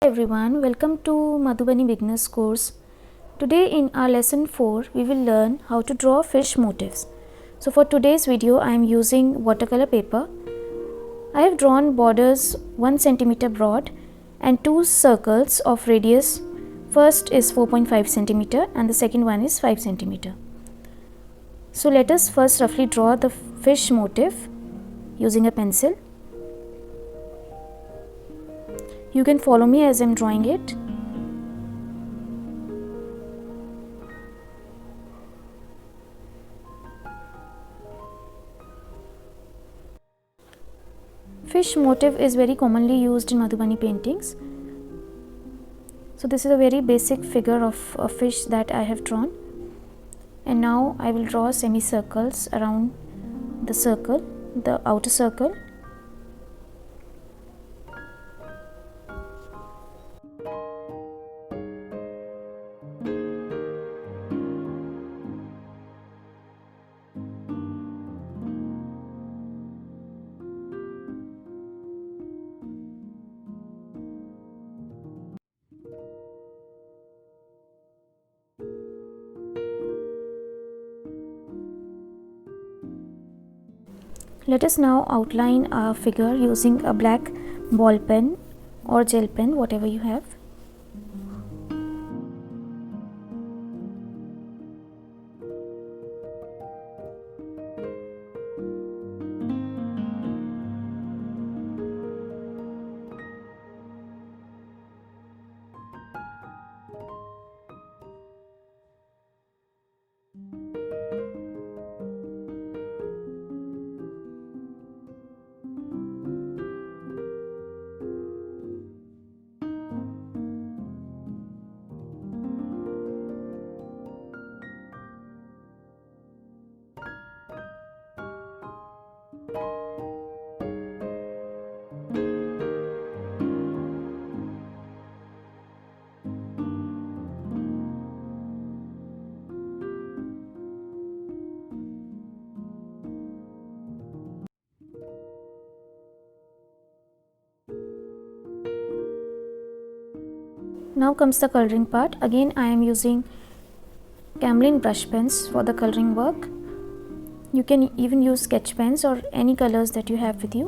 Everyone, welcome to Madhubani Beginners Course. Today in our lesson 4 we will learn how to draw fish motifs. So for today's video I am using watercolor paper. I have drawn borders 1 cm broad and two circles of radius. First is 4.5 cm and the second one is 5 cm. So let us first roughly draw the fish motif using a pencil. You can follow me as I am drawing it. Fish motif is very commonly used in Madhubani paintings. So this is a very basic figure of a fish that I have drawn. And now I will draw semicircles around the circle, the outer circle. Let us now outline a figure using a black ball pen or gel pen, whatever you have. Now comes the coloring part. Again I am using camelin brush pens for the coloring work. You can even use sketch pens or any colors that you have with you.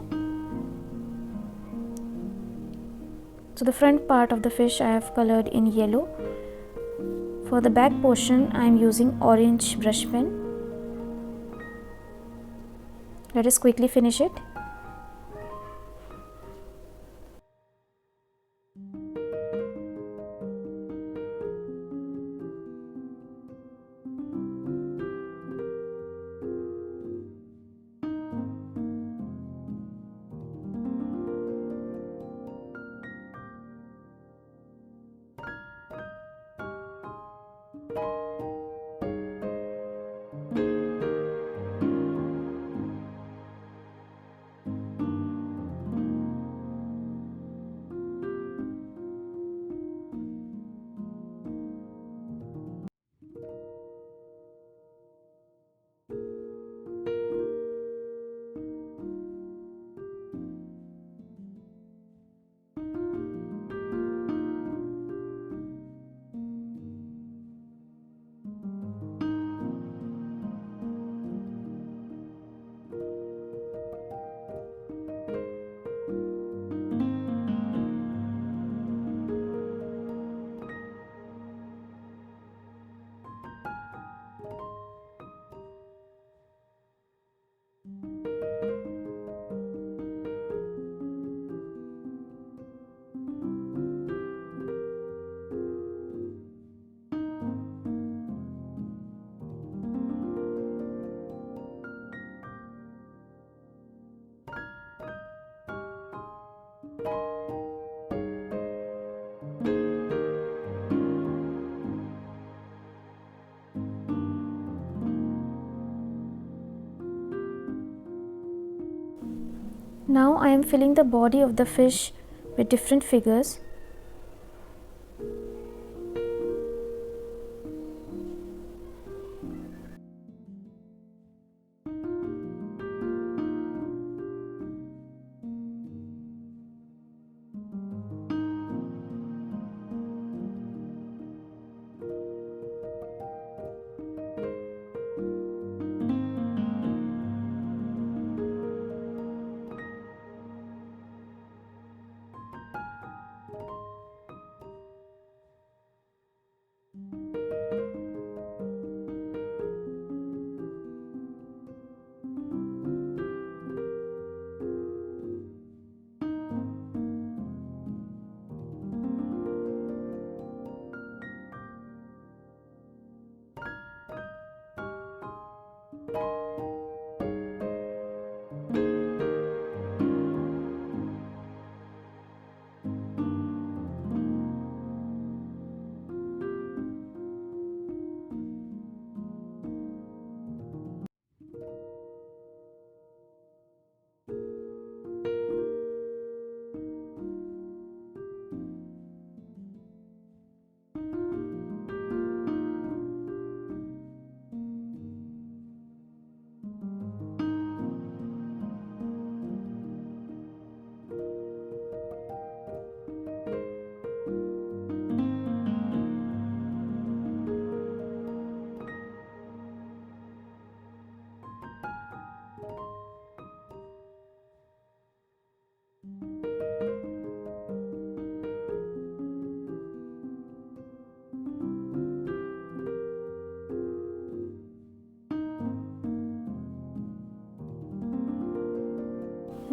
So the front part of the fish I have colored in yellow. For the back portion I am using orange brush pen. Let us quickly finish it. Now I am filling the body of the fish with different figures.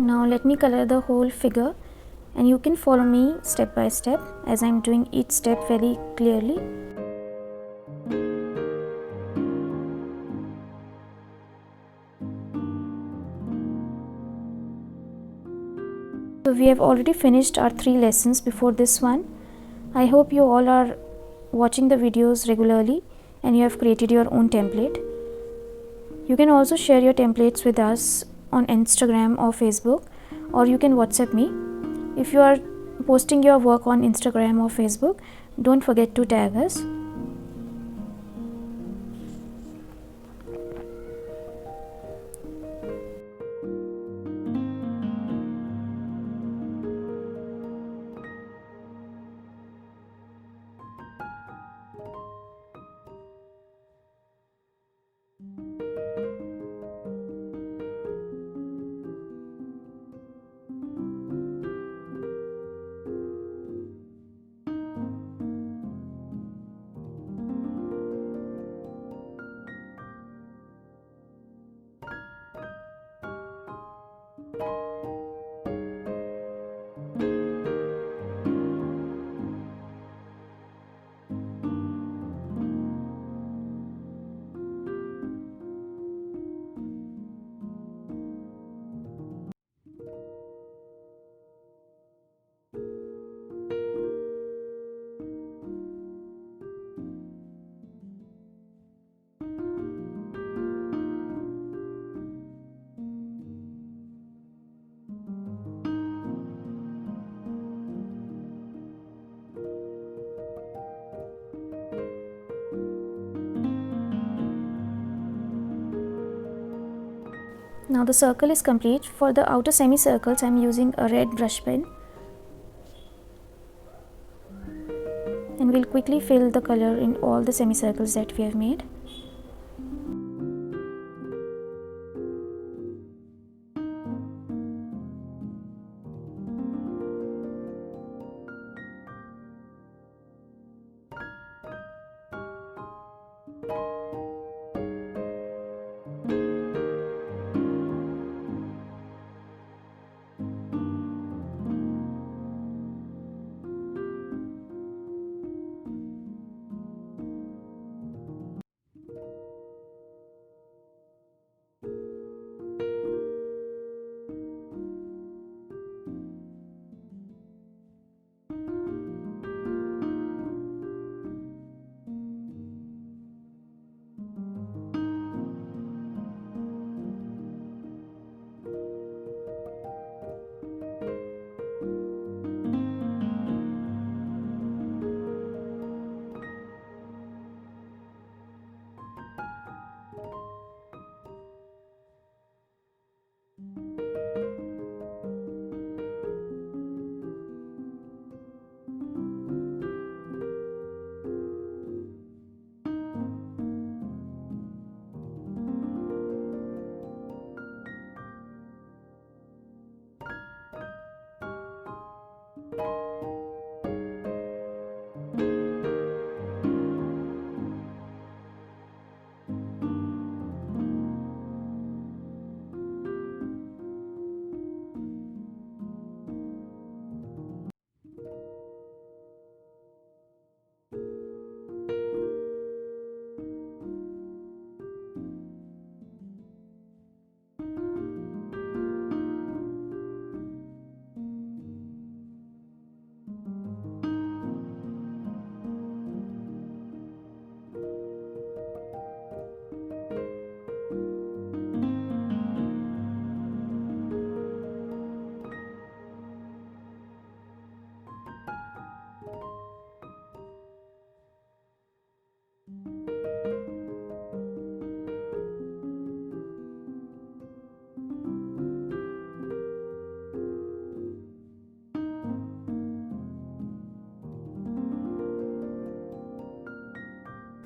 Now let me color the whole figure, and you can follow me step by step as I am doing each step very clearly. So we have already finished our 3 lessons before this one. I hope you all are watching the videos regularly and you have created your own template. You can also share your templates with us on Instagram or Facebook, or you can WhatsApp me. If you are posting your work on Instagram or Facebook, don't forget to tag us. Now the circle is complete. For the outer semicircles I am using a red brush pen, and we'll quickly fill the color in all the semicircles that we have made.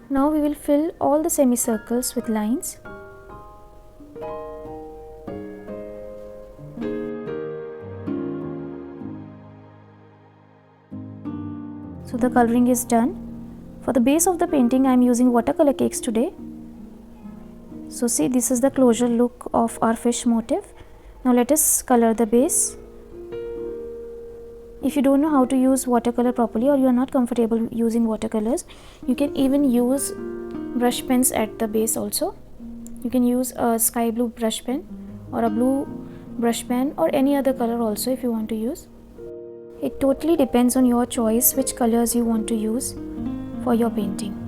Now we will fill all the semicircles with lines. So the coloring is done. For the base of the painting I am using watercolor cakes today. So see, this is the closure look of our fish motif. Now let us color the base. If you don't know how to use watercolor properly, or you are not comfortable using watercolors, you can even use brush pens at the base also. You can use a sky blue brush pen or a blue brush pen or any other color also if you want to use. It totally depends on your choice which colors you want to use for your painting.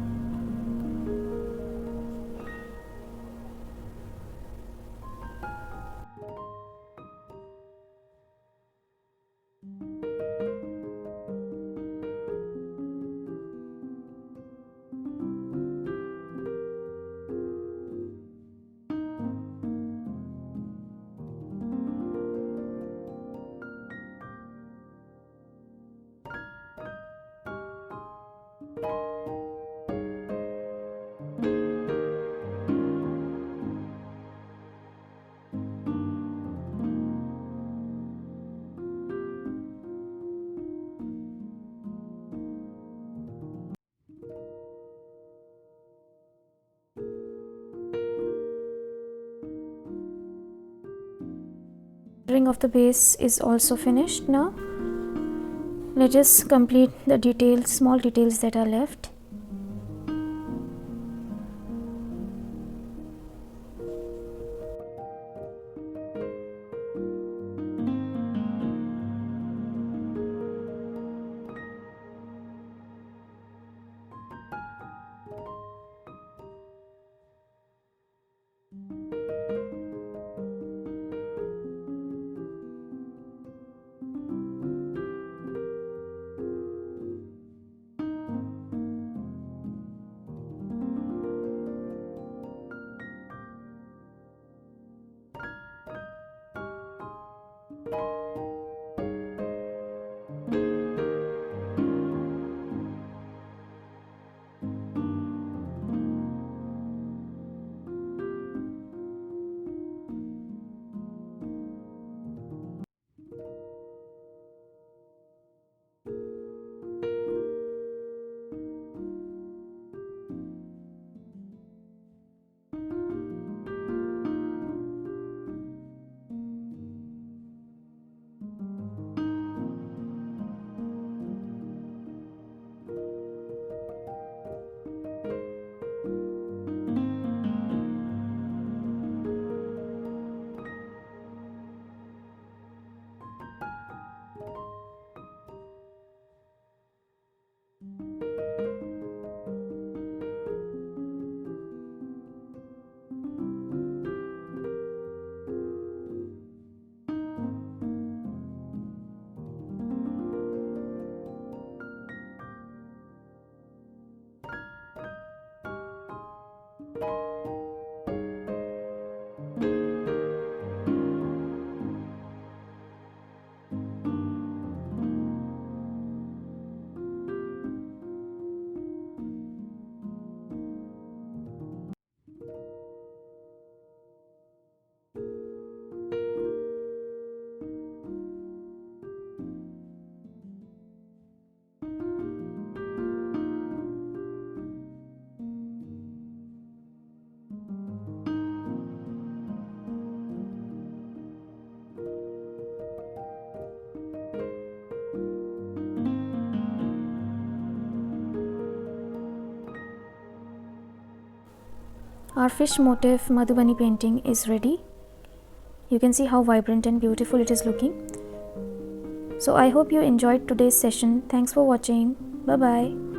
Coloring of the base is also finished. Now let us complete the details, small details that are left. Our fish motif Madhubani painting is ready. You can see how vibrant and beautiful it is looking. So I hope you enjoyed today's session. Thanks for watching. Bye bye.